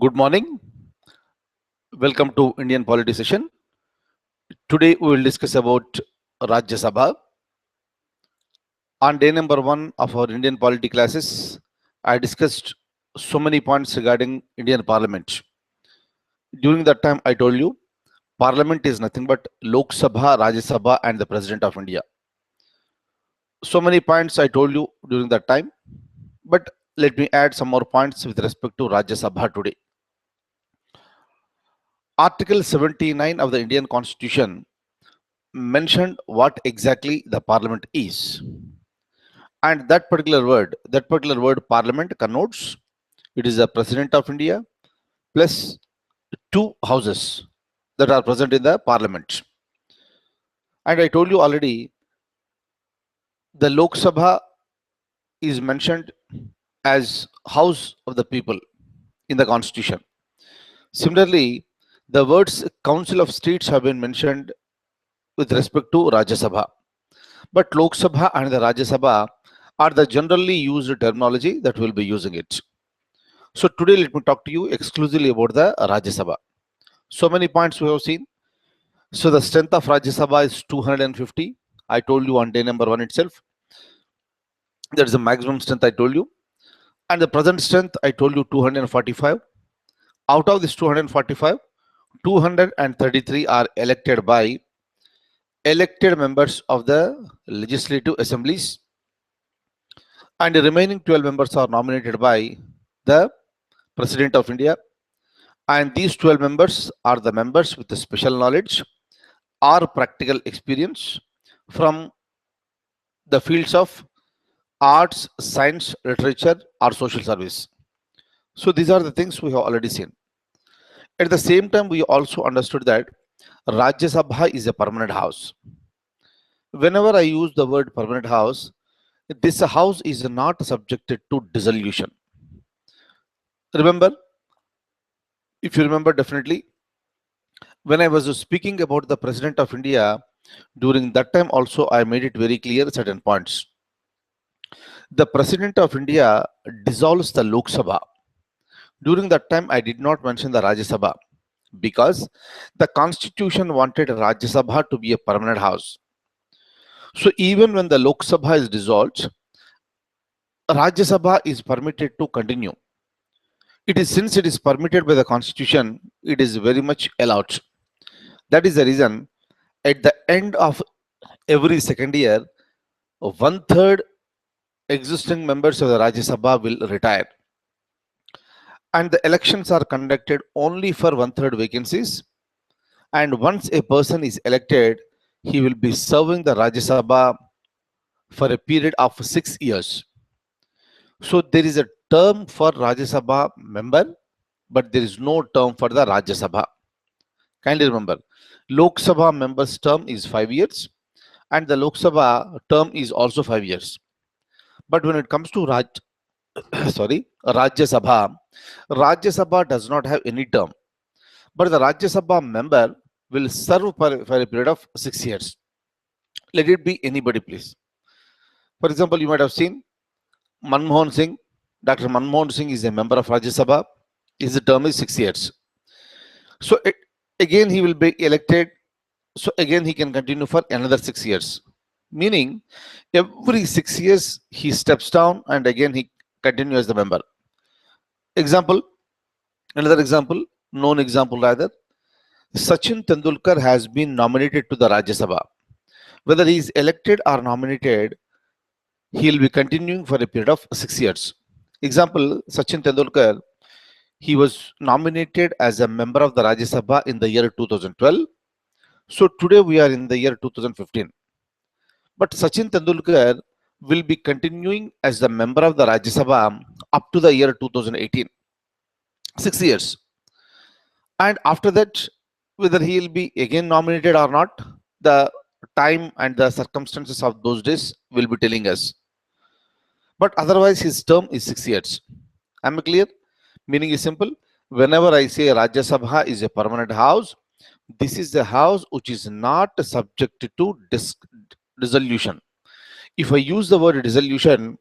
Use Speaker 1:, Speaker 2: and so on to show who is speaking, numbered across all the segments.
Speaker 1: Good morning. Welcome to Indian Polity Session. Today we will discuss about Rajya Sabha. On day number one of our Indian Polity classes, I discussed so many points regarding Indian Parliament. During that time, I told you Parliament is nothing but Lok Sabha, Rajya Sabha, and the President of India. So many points I told you during that time, but let me add some more points with respect to Rajya Sabha today. Article 79 of the Indian Constitution mentioned what exactly the parliament is, and that particular word parliament connotes it is the president of India plus two houses that are present in the parliament. And I told you already, the Lok Sabha is mentioned as house of the people in the constitution. Similarly, the words council of states have been mentioned with respect to Rajya Sabha, but Lok Sabha and the Rajya Sabha are the generally used terminology that we'll be using it. So today let me talk to you exclusively about the Rajya Sabha. So many points we have seen. So the strength of Rajya Sabha is 250. I told you on day number one itself. That is the maximum strength I told you. And the present strength I told you 245. Out of this 245, 233 are elected members of the legislative assemblies, and the remaining 12 members are nominated by the President of India. And these 12 members are the members with the special knowledge or practical experience from the fields of arts, science, literature, or social service. So these are the things we have already seen. At the same time, we also understood that Rajya Sabha is a permanent house. Whenever I use the word permanent house, this house is not subjected to dissolution. Remember, if you remember definitely, when I was speaking about the President of India, during that time also I made it very clear certain points. The President of India dissolves the Lok Sabha. During that time, I did not mention the Rajya Sabha because the Constitution wanted Rajya Sabha to be a permanent house. So even when the Lok Sabha is dissolved, Rajya Sabha is permitted to continue. It is, since it is permitted by the Constitution, it is very much allowed. That is the reason at the end of every second year, one third existing members of the Rajya Sabha will retire. And the elections are conducted only for one third vacancies. And once a person is elected, he will be serving the Rajya Sabha for a period of 6 years. So there is a term for Rajya Sabha member, but there is no term for the Rajya Sabha. Kindly remember, Lok Sabha member's term is 5 years, and the Lok Sabha term is also 5 years. But when it comes to Rajya Sabha, Rajya Sabha does not have any term, but the Rajya Sabha member will serve for a period of 6 years. Let it be anybody, please. For example, you might have seen Manmohan Singh. Dr. Manmohan Singh is a member of Rajya Sabha. His term is 6 years. So again, he will be elected. So again, he can continue for another 6 years. Meaning, every 6 years, he steps down and again he continues as the member. Another example, known example rather, Sachin Tendulkar has been nominated to the Rajya Sabha. Whether he is elected or nominated, he will be continuing for a period of 6 years. Example, Sachin Tendulkar, he was nominated as a member of the Rajya Sabha in the year 2012. So today we are in the year 2015. But Sachin Tendulkar will be continuing as the member of the Rajya Sabha up to the year 2018. 6 years. And after that, whether he will be again nominated or not, the time and the circumstances of those days will be telling us. But otherwise, his term is 6 years. Am I clear? Meaning is simple. Whenever I say Rajya Sabha is a permanent house, this is a house which is not subject to dissolution. If I use the word dissolution,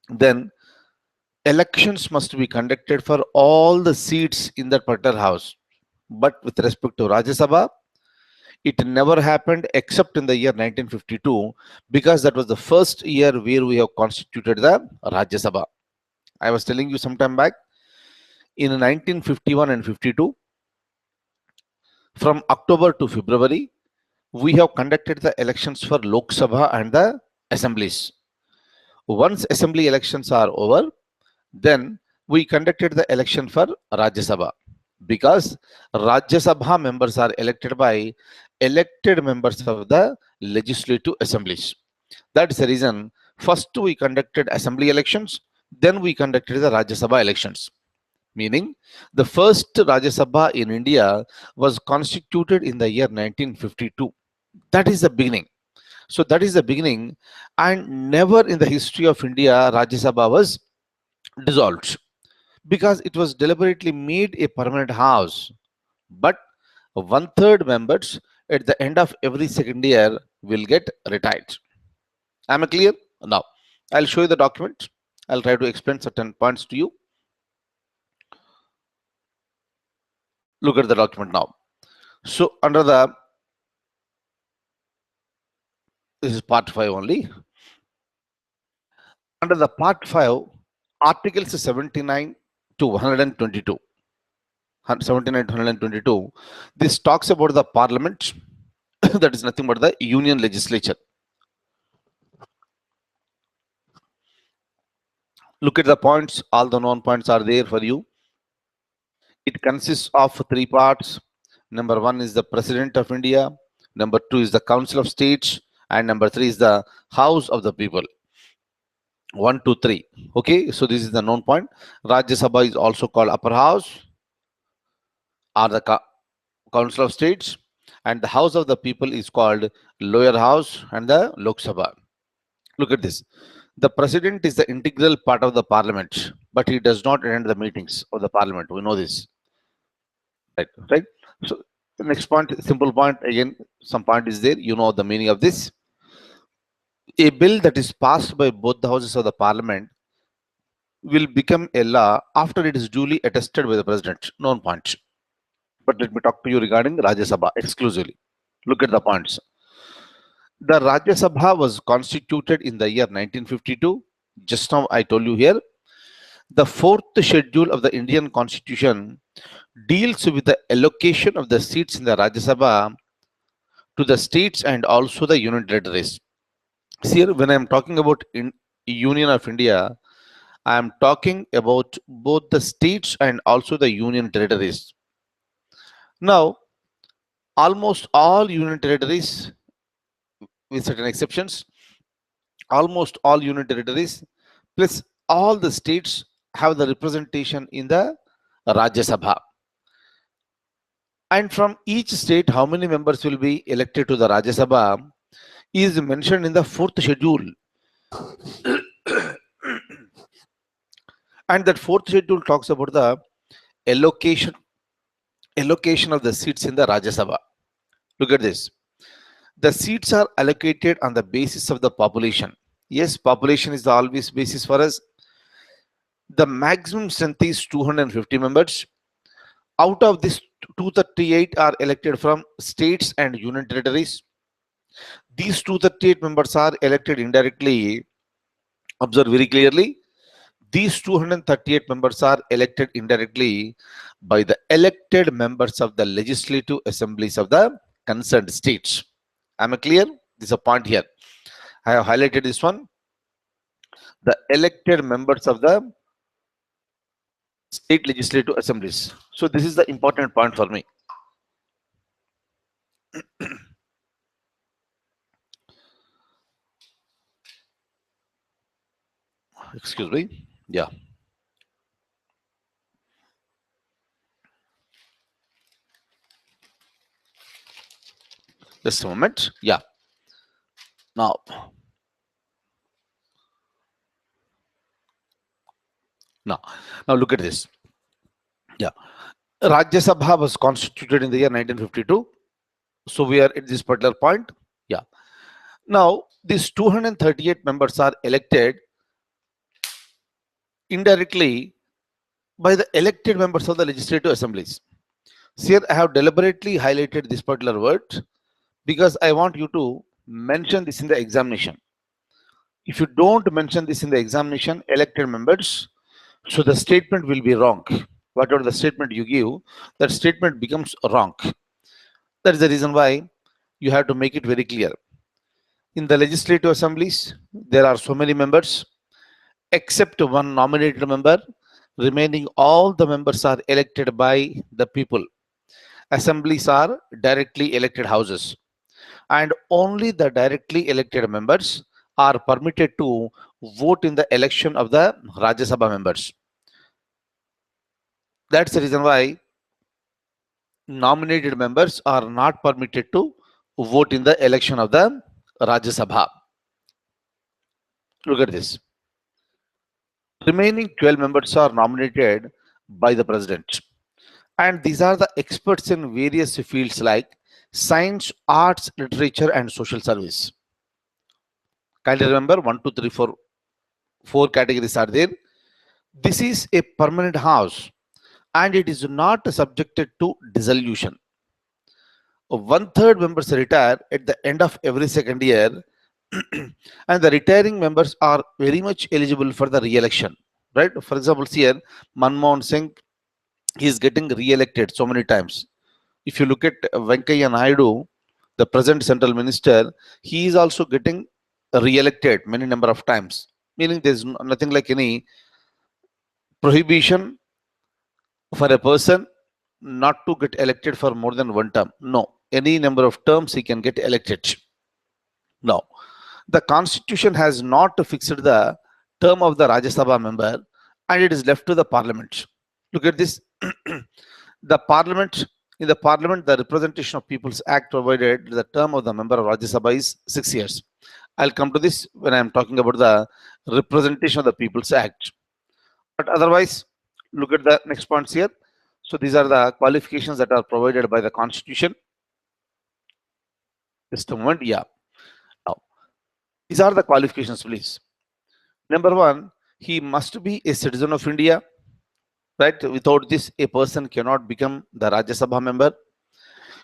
Speaker 1: then elections must be conducted for all the seats in that particular house. But with respect to Rajya Sabha, it never happened except in the year 1952, because that was the first year where we have constituted the Rajya Sabha. I was telling you some time back, in 1951 and 52, from October to February, we have conducted the elections for Lok Sabha and the assemblies. Once assembly elections are over, then we conducted the election for Rajya Sabha, because Rajya Sabha members are elected by elected members of the legislative assemblies. That is the reason first we conducted assembly elections, then we conducted the Rajya Sabha elections. Meaning, the first Rajya Sabha in India was constituted in the year 1952. That is the beginning. So that is the beginning, and never in the history of India Rajya Sabha was dissolved, because it was deliberately made a permanent house. But one third members at the end of every second year will get retired. Am I clear? Now, I'll show you the document. I'll try to explain certain points to you. Look at the document now. So, under the, this is part 5 only. Under the part 5, articles 79 to 122. 79 to 122. This talks about the parliament, that is nothing but the union legislature. Look at the points, all the known points are there for you. It consists of 3 parts. Number 1 is the President of India, number 2 is the Council of States, and number 3 is the House of the People. 1, 2, 3. Okay, so this is the known point. Rajya Sabha is also called Upper House or the Council of States, and the House of the People is called Lower House and the Lok Sabha. Look at this. The President is the integral part of the Parliament, but he does not attend the meetings of the Parliament. We know this. Right. So the next point, simple point, again, some point is there. You know the meaning of this. A bill that is passed by both the houses of the Parliament will become a law after it is duly attested by the President. Known point. But let me talk to you regarding Rajya Sabha exclusively. Look at the points. The Rajya Sabha was constituted in the year 1952. Just now I told you here. The fourth schedule of the Indian Constitution deals with the allocation of the seats in the Rajya Sabha to the states and also the union territories. See here, when I am talking about Union of India, I am talking about both the states and also the union territories. Now, almost all union territories, with certain exceptions, almost all union territories plus all the states have the representation in the Rajya Sabha. And from each state, how many members will be elected to the Rajya Sabha is mentioned in the fourth schedule. And that fourth schedule talks about the allocation of the seats in the Rajya Sabha. Look at this. The seats are allocated on the basis of the population. Yes, population is the always basis for us. The maximum strength is 250 members. Out of this, 238 are elected from states and union territories. These 238 members are elected indirectly. Observe very clearly. These 238 members are elected indirectly by the elected members of the legislative assemblies of the concerned states. Am I clear? This is a point here. I have highlighted this one. The elected members of the state legislative assemblies. So this is the important point for me. Excuse me. Yeah. Just a moment. Yeah. Now look at this. Yeah. Rajya Sabha was constituted in the year 1952. So we are at this particular point. Yeah. Now these 238 members are elected indirectly by the elected members of the legislative assemblies. So here I have deliberately highlighted this particular word because I want you to mention this in the examination. If you don't mention this in the examination, elected members, so the statement will be wrong. Whatever the statement you give, that statement becomes wrong. That is the reason why you have to make it very clear. In the legislative assemblies, there are so many members, except one nominated member. Remaining all the members are elected by the people. Assemblies are directly elected houses, and only the directly elected members are permitted to vote in the election of the Rajya Sabha members. That's the reason why nominated members are not permitted to vote in the election of the Rajya Sabha. Look at this. Remaining 12 members are nominated by the president. And these are the experts in various fields like science, arts, literature, and social service. Kindly remember 1, 2, 3, 4, 4 categories are there. This is a permanent house and it is not subjected to dissolution. One third members retire at the end of every second year, and the retiring members are very much eligible for the re-election. Right? For example, here Manmohan Singh, he is getting re-elected so many times. If you look at Venkaiah Naidu, the present central minister, he is also getting re-elected many number of times. Meaning there is nothing like any prohibition for a person not to get elected for more than one term. No, any number of terms he can get elected. Now, the constitution has not fixed the term of the Rajya Sabha member and it is left to the parliament. Look at this. The parliament, in the parliament, the Representation of People's Act provided the term of the member of Rajya Sabha is 6 years. I'll come to this when I'm talking about the Representation of the People's Act. But otherwise, look at the next points here. So these are the qualifications that are provided by the Constitution. Just a moment, yeah. Now, these are the qualifications, please. Number one, he must be a citizen of India. Right? Without this, a person cannot become the Rajya Sabha member.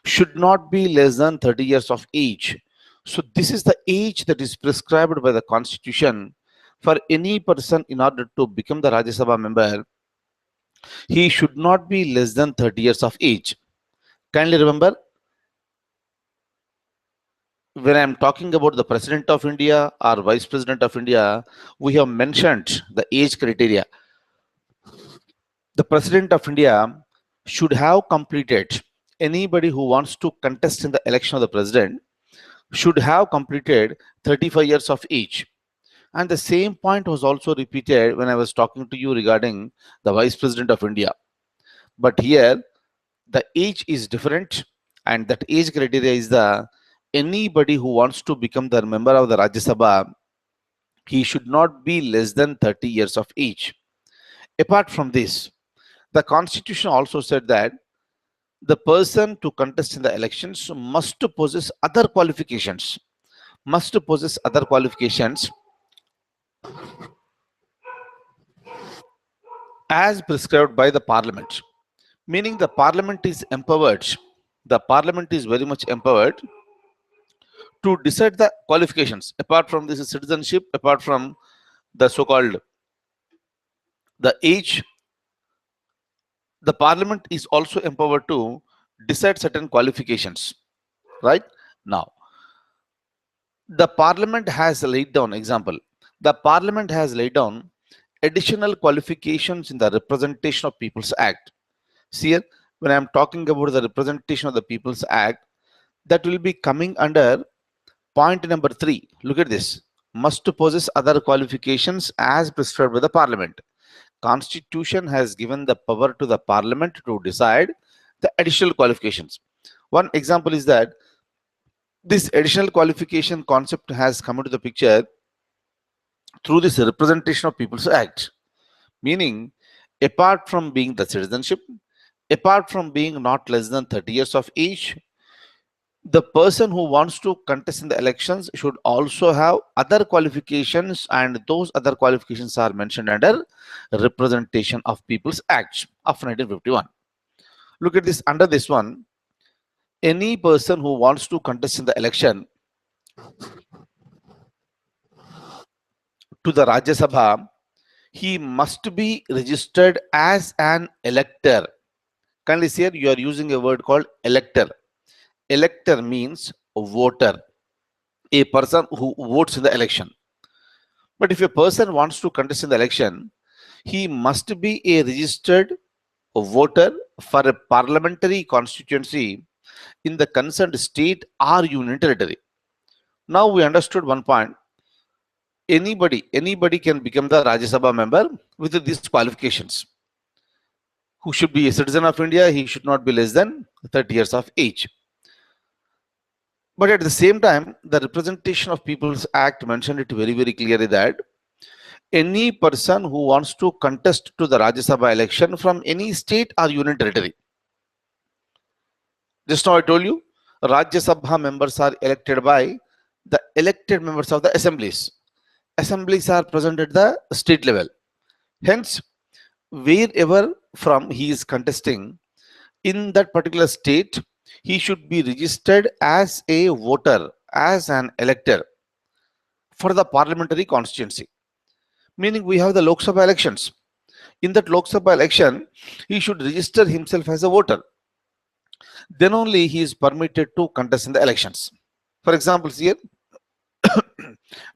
Speaker 1: Should not be less than 30 years of age. So this is the age that is prescribed by the Constitution for any person in order to become the Rajya Sabha member. He should not be less than 30 years of age. Kindly remember, when I'm talking about the President of India or Vice President of India, we have mentioned the age criteria. The President of India should have completed, anybody who wants to contest in the election of the President should have completed 35 years of age. And the same point was also repeated when I was talking to you regarding the Vice President of India. But here, the age is different, and that age criteria is the anybody who wants to become the member of the Rajya Sabha, he should not be less than 30 years of age. Apart from this, the Constitution also said that the person to contest in the elections must possess other qualifications, as prescribed by the Parliament. Meaning the Parliament is empowered. The Parliament is very much empowered to decide the qualifications. Apart from this citizenship, apart from the so-called the age, the Parliament is also empowered to decide certain qualifications. Right? Now, the Parliament has laid down, example, the Parliament has laid down additional qualifications in the Representation of People's Act. See here, when I'm talking about the Representation of the People's Act, that will be coming under point number 3. Look at this. Must possess other qualifications as prescribed by the Parliament. Constitution has given the power to the Parliament to decide the additional qualifications. One example is that this additional qualification concept has come into the picture through this Representation of People's Act. Meaning, apart from being the citizenship, apart from being not less than 30 years of age, The person who wants to contest in the elections should also have other qualifications, and those other qualifications are mentioned under Representation of People's Act of 1951. Look at this. Under this one, any person who wants to contest in the election to the Rajya Sabha, he must be registered as an elector. Kindly see here, you are using a word called elector. Elector means voter, a person who votes in the election. But if a person wants to contest in the election, he must be a registered voter for a parliamentary constituency in the concerned state or union territory. Now we understood one point. Anybody can become the Rajya Sabha member with these qualifications. Who should be a citizen of India? He should not be less than 30 years of age. But at the same time, the Representation of People's Act mentioned it very clearly that any person who wants to contest to the Rajya Sabha election from any state or union territory. Just now I told you, Rajya Sabha members are elected by the elected members of the assemblies. Assemblies are present at the state level. Hence, wherever from he is contesting in that particular state, he should be registered as a voter, as an elector for the parliamentary constituency. Meaning we have the Lok Sabha elections. In that Lok Sabha election, he should register himself as a voter. Then only he is permitted to contest in the elections. For example, here,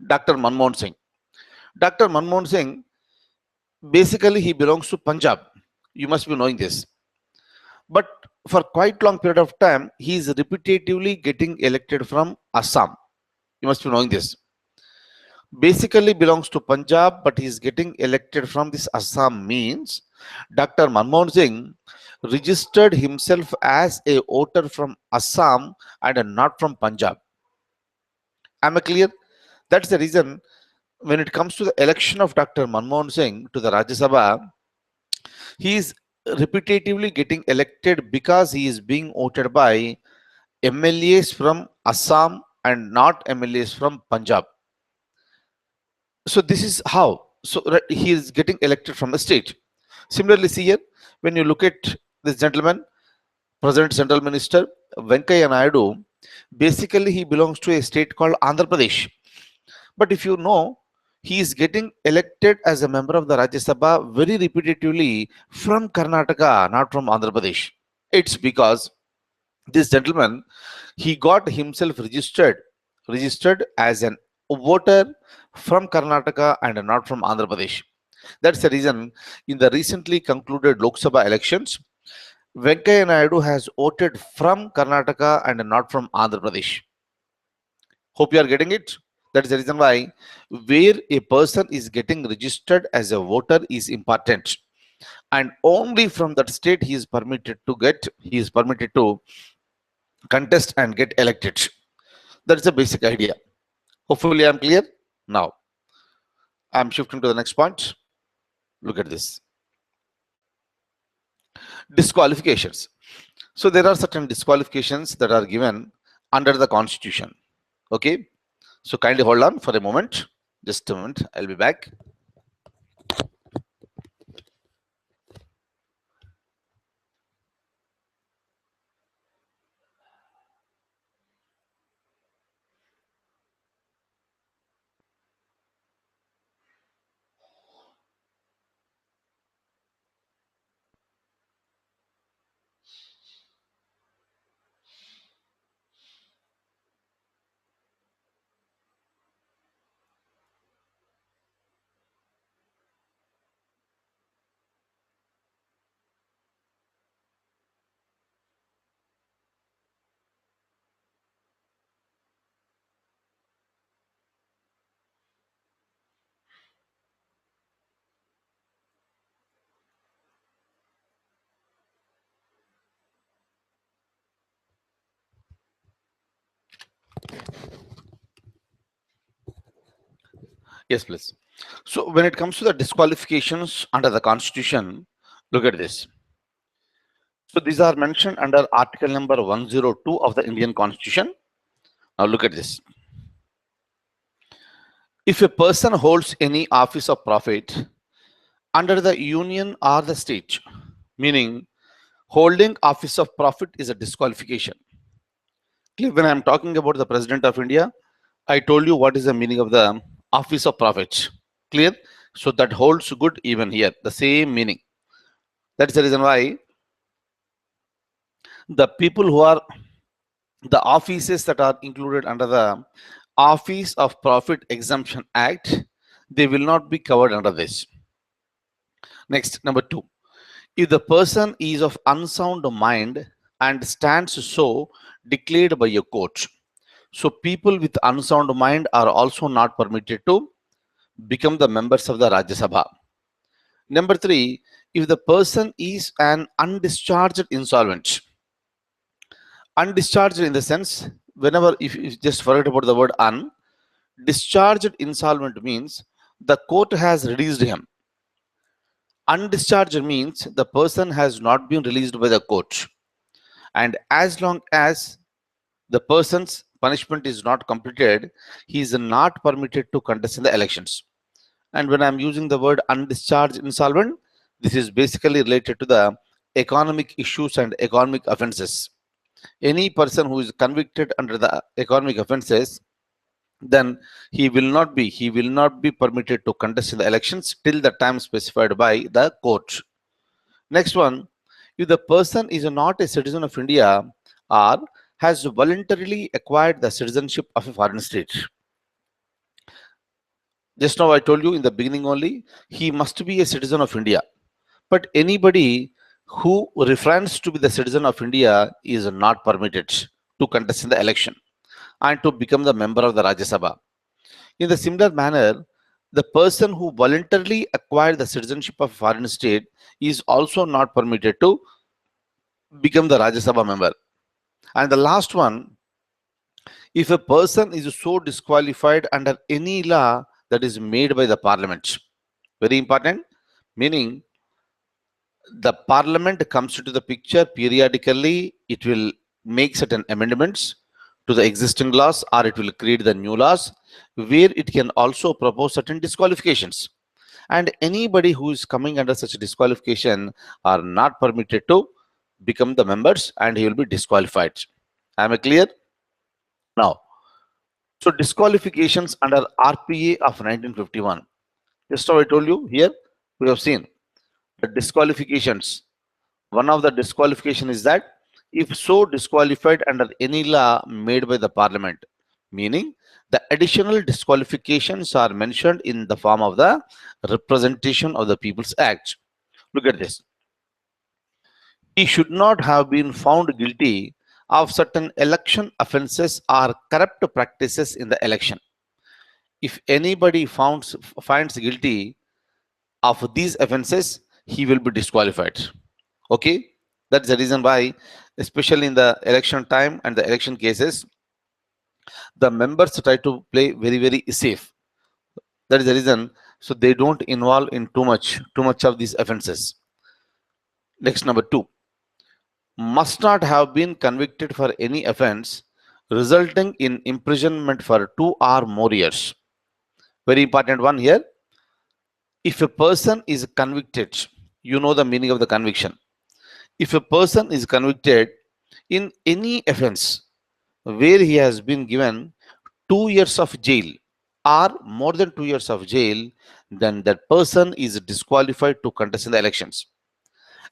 Speaker 1: Dr. Manmohan Singh. Dr. Manmohan Singh, basically he belongs to Punjab. You must be knowing this. But for quite long period of time, he is repetitively getting elected from Assam. You must be knowing this. Basically belongs to Punjab, but he is getting elected from this Assam means Dr. Manmohan Singh registered himself as a voter from Assam and not from Punjab. Am I clear? That's the reason when it comes to the election of Dr. Manmohan Singh to the Rajya Sabha, he is repetitively getting elected because he is being voted by MLAs from Assam and not MLAs from Punjab. So this is how. So he is getting elected from the state. Similarly, see here, when you look at this gentleman, present Central Minister Venkaiah Naidu, basically he belongs to a state called Andhra Pradesh. But if you know, he is getting elected as a member of the Rajya Sabha very repetitively from Karnataka, not from Andhra Pradesh. It's because this gentleman, he got himself registered as an voter from Karnataka and not from Andhra Pradesh. That's the reason in the recently concluded Lok Sabha elections, Venkaiah Naidu has voted from Karnataka and not from Andhra Pradesh. Hope you are getting it. That is the reason why where a person is getting registered as a voter is important. And only from that state he is permitted to contest and get elected. That's the basic idea. Hopefully I'm clear. Now, I'm shifting to the next point. Look at this. Disqualifications. So there are certain disqualifications that are given under the Constitution. Okay. So kindly hold on for a moment. Just a moment. I'll be back. Yes, please. So when it comes to the disqualifications under the Constitution, look at this. So these are mentioned under Article number 102 of the Indian Constitution. Now look at this. If a person holds any office of profit under the union or the state, meaning holding office of profit is a disqualification. When I'm talking about the President of India, I told you what is the meaning of the office of profit. Clear? So that holds good even here, the same meaning. That's the reason why the people who are the offices that are included under the Office of Profit Exemption Act, they will not be covered under this. Next, number two, if the person is of unsound mind and stands so declared by a court. So people with unsound mind are also not permitted to become the members of the Rajya Sabha. Number three, if the person is an undischarged insolvent. Undischarged in the sense, whenever if you just forget about the word un, discharged insolvent means the court has released him. Undischarged means the person has not been released by the court. And as long as the person's punishment is not completed, he is not permitted to contest in the elections. And when I'm using the word undischarged insolvent, this is basically related to the economic issues and economic offenses. Any person who is convicted under the economic offenses, then he will not be permitted to contest in the elections till the time specified by the court. Next one, if the person is not a citizen of India or has voluntarily acquired the citizenship of a foreign state. Just now I told you in the beginning only, he must be a citizen of India. But anybody who refrains to be the citizen of India is not permitted to contest in the election and to become the member of the Rajya Sabha. In the similar manner, the person who voluntarily acquired the citizenship of a foreign state is also not permitted to become the Rajya Sabha member. And the last one, if a person is so disqualified under any law that is made by the parliament, very important, meaning the parliament comes into the picture periodically, it will make certain amendments to the existing laws or it will create the new laws where it can also propose certain disqualifications. And anybody who is coming under such a disqualification are not permitted to become the members and he will be disqualified. Am I clear? Now, so disqualifications under RPA of 1951. Just how I told you here, we have seen the disqualifications. One of the disqualification is that if so disqualified under any law made by the parliament, meaning the additional disqualifications are mentioned in the form of the Representation of the People's Act. Look at this. He should not have been found guilty of certain election offences or corrupt practices in the election. If anybody finds guilty of these offences, he will be disqualified. Okay, that's the reason why, especially in the election time and the election cases, the members try to play very safe. That is the reason, so they don't involve in too much of these offenses. Next, number two, must not have been convicted for any offense resulting in imprisonment for 2 or more years. Very important one here. If a person is convicted, you know the meaning of the conviction. If a person is convicted in any offense where he has been given 2 years of jail or more than 2 years of jail, then that person is disqualified to contest in the elections.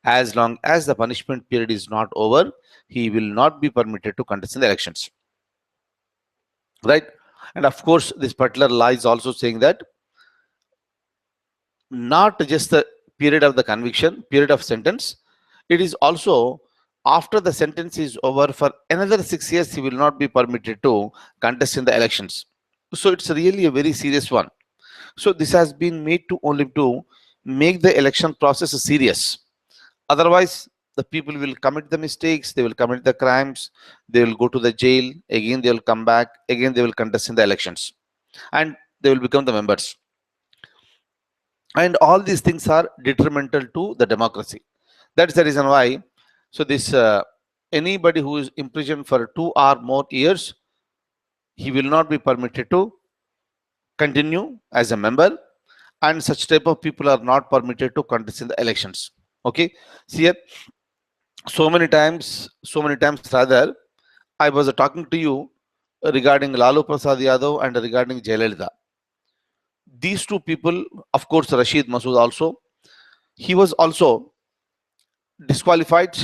Speaker 1: As long as the punishment period is not over, he will not be permitted to contest in the elections. Right? And of course, this particular law is also saying that not just the period of the conviction, period of sentence, it is also after the sentence is over for another 6 years, he will not be permitted to contest in the elections. So it's really a very serious one. So this has been made to only to make the election process serious. Otherwise, the people will commit the mistakes, they will commit the crimes, they will go to the jail, again they will come back, again they will contest in the elections, and they will become the members. And all these things are detrimental to the democracy. That's the reason why. So this anybody who is imprisoned for 2 or more years, he will not be permitted to continue as a member, and such type of people are not permitted to contest in the elections. Okay, see here, so many times rather, I was talking to you regarding Lalu Prasad Yadav and regarding Jayalalitha. These two people, of course, Rashid Masood also, he was also disqualified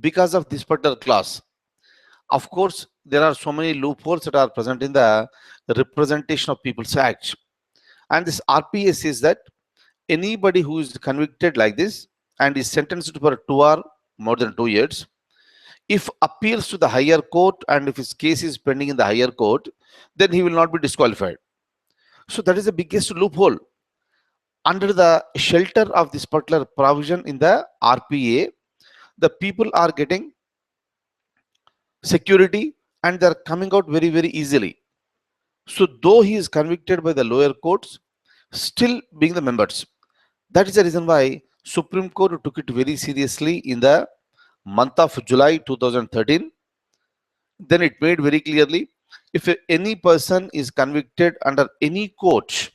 Speaker 1: because of this particular clause. Of course, there are so many loopholes that are present in the Representation of People's Act. And this RPA says that anybody who is convicted like this and is sentenced for 2 or more than 2 years, if appeals to the higher court and if his case is pending in the higher court, then he will not be disqualified. So that is the biggest loophole. Under the shelter of this particular provision in the RPA, the people are getting security and they're coming out very, very easily. So though he is convicted by the lower courts, still being the members. That is the reason why Supreme Court took it very seriously in the month of July 2013. Then it made very clearly, if any person is convicted under any court,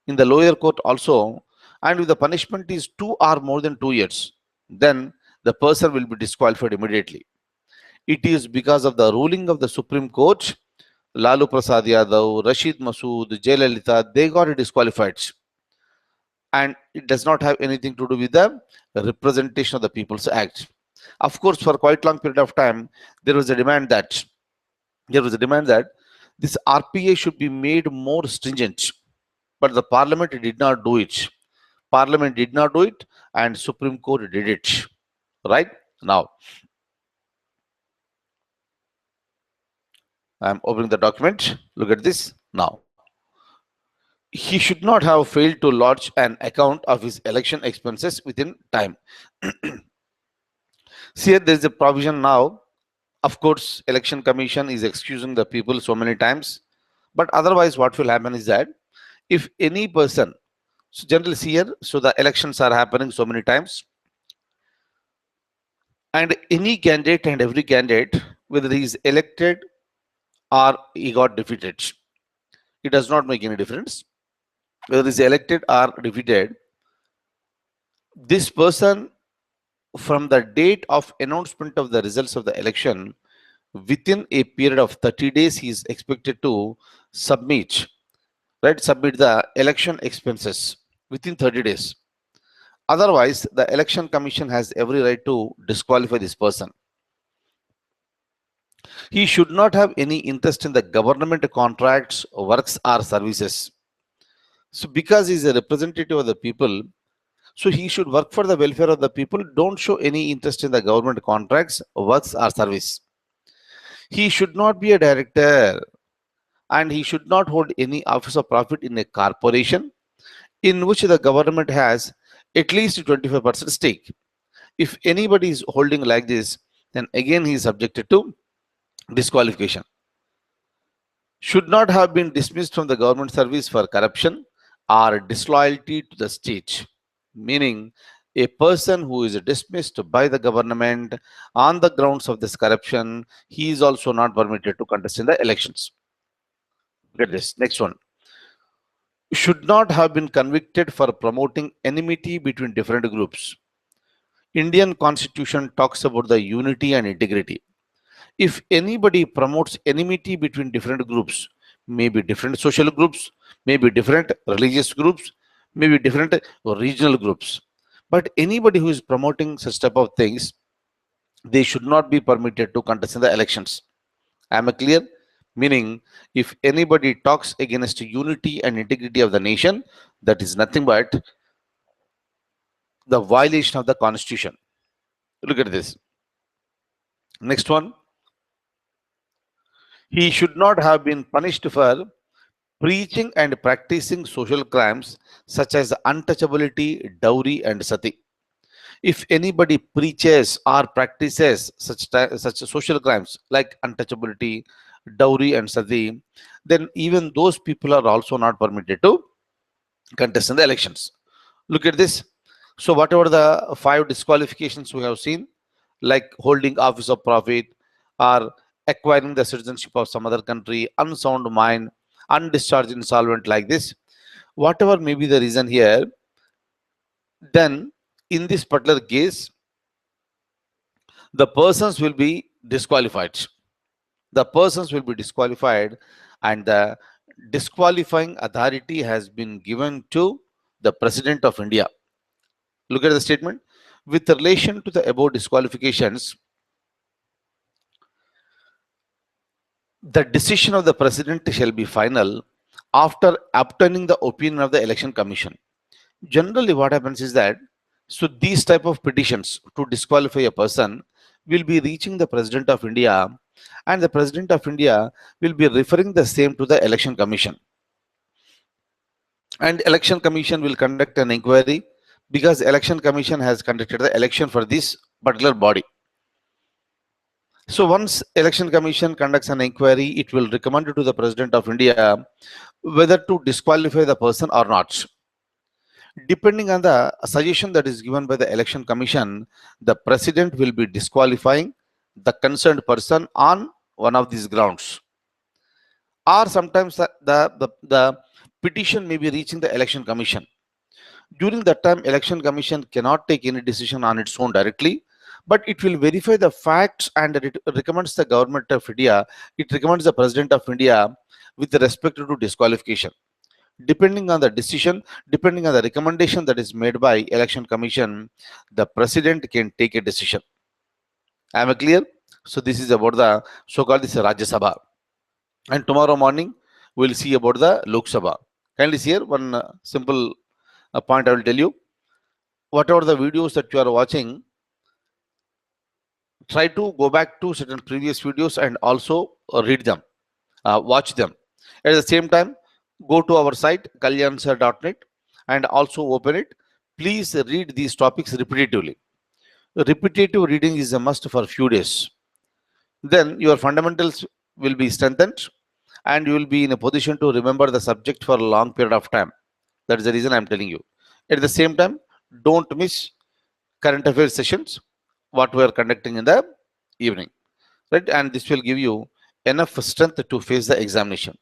Speaker 1: in the lower court also, and if the punishment is 2 or more than 2 years, then the person will be disqualified immediately. It is because of the ruling of the Supreme Court, Lalu Prasad Yadav, Rashid Masood, Jayalalitha, they got disqualified. And it does not have anything to do with the Representation of the People's Act. Of course, for quite long period of time, there was a demand that this RPA should be made more stringent, but the Parliament did not do it. Parliament did not do it, and Supreme Court did it. Right now, I'm opening the document. Look at this now. He should not have failed to lodge an account of his election expenses within time. See, here there is a provision now. Of course, Election Commission is excusing the people so many times, but otherwise, what will happen is that if any person, so generally see here, so the elections are happening so many times, and any candidate and every candidate, whether he is elected or he got defeated, it does not make any difference. Whether he is elected or defeated, this person, from the date of announcement of the results of the election, within a period of 30 days, he is expected to submit the election expenses within 30 days. Otherwise, the Election Commission has every right to disqualify this person. He should not have any interest in the government contracts, works, or services. So because he is a representative of the people, so he should work for the welfare of the people. Don't show any interest in the government contracts, works, or service. He should not be a director, and he should not hold any office of profit in a corporation in which the government has at least 25% stake. If anybody is holding like this, then again he is subjected to disqualification. Should not have been dismissed from the government service for corruption or disloyalty to the state, meaning a person who is dismissed by the government on the grounds of this corruption, he is also not permitted to contest in the elections. Look at this next one. Should not have been convicted for promoting enmity between different groups. Indian Constitution talks about the unity and integrity. If anybody promotes enmity between different groups, maybe different social groups, maybe different religious groups, maybe different regional groups, but anybody who is promoting such type of things, they should not be permitted to contest in the elections. Am I clear? Meaning, if anybody talks against unity and integrity of the nation, that is nothing but the violation of the Constitution. Look at this. Next one. He should not have been punished for preaching and practicing social crimes such as untouchability, dowry, and sati. If anybody preaches or practices such social crimes like untouchability, dowry, and sati, then even those people are also not permitted to contest in the elections. Look at this. So whatever the 5 disqualifications we have seen, like holding office of profit or acquiring the citizenship of some other country, unsound mind, undischarged insolvent like this, whatever may be the reason here, then in this particular case, the persons will be disqualified. The persons will be disqualified, and the disqualifying authority has been given to the President of India. Look at the statement. With relation to the above disqualifications, the decision of the President shall be final after obtaining the opinion of the Election Commission. Generally, what happens is that, so these type of petitions to disqualify a person will be reaching the President of India, and the President of India will be referring the same to the Election Commission, and Election Commission will conduct an inquiry, because Election Commission has conducted the election for this particular body. So once Election Commission conducts an inquiry, it will recommend to the President of India whether to disqualify the person or not. Depending on the suggestion that is given by the Election Commission, the President will be disqualifying the concerned person on one of these grounds. Or sometimes the petition may be reaching the Election Commission. During that time, Election Commission cannot take any decision on its own directly, but it will verify the facts and it recommends the government of India, it recommends the President of India with respect to disqualification. Depending on the decision, depending on the recommendation that is made by Election Commission, the President can take a decision. Am I clear? So this is about the so-called this Rajya Sabha. And tomorrow morning, we'll see about the Lok Sabha. Kindly see here one simple point I will tell you. Whatever the videos that you are watching, try to go back to certain previous videos and also read them, watch them. At the same time, go to our site kalyansir.net and also open it. Please read these topics repetitively. Repetitive reading is a must for a few days. Then your fundamentals will be strengthened and you will be in a position to remember the subject for a long period of time. That is the reason I'm telling you. At the same time, don't miss current affairs sessions, what we are conducting in the evening, right? And this will give you enough strength to face the examination.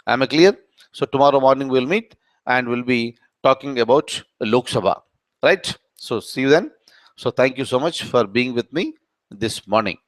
Speaker 1: Am I clear? So tomorrow morning we'll meet and we'll be talking about Lok Sabha, right? So see you then. So thank you so much for being with me this morning.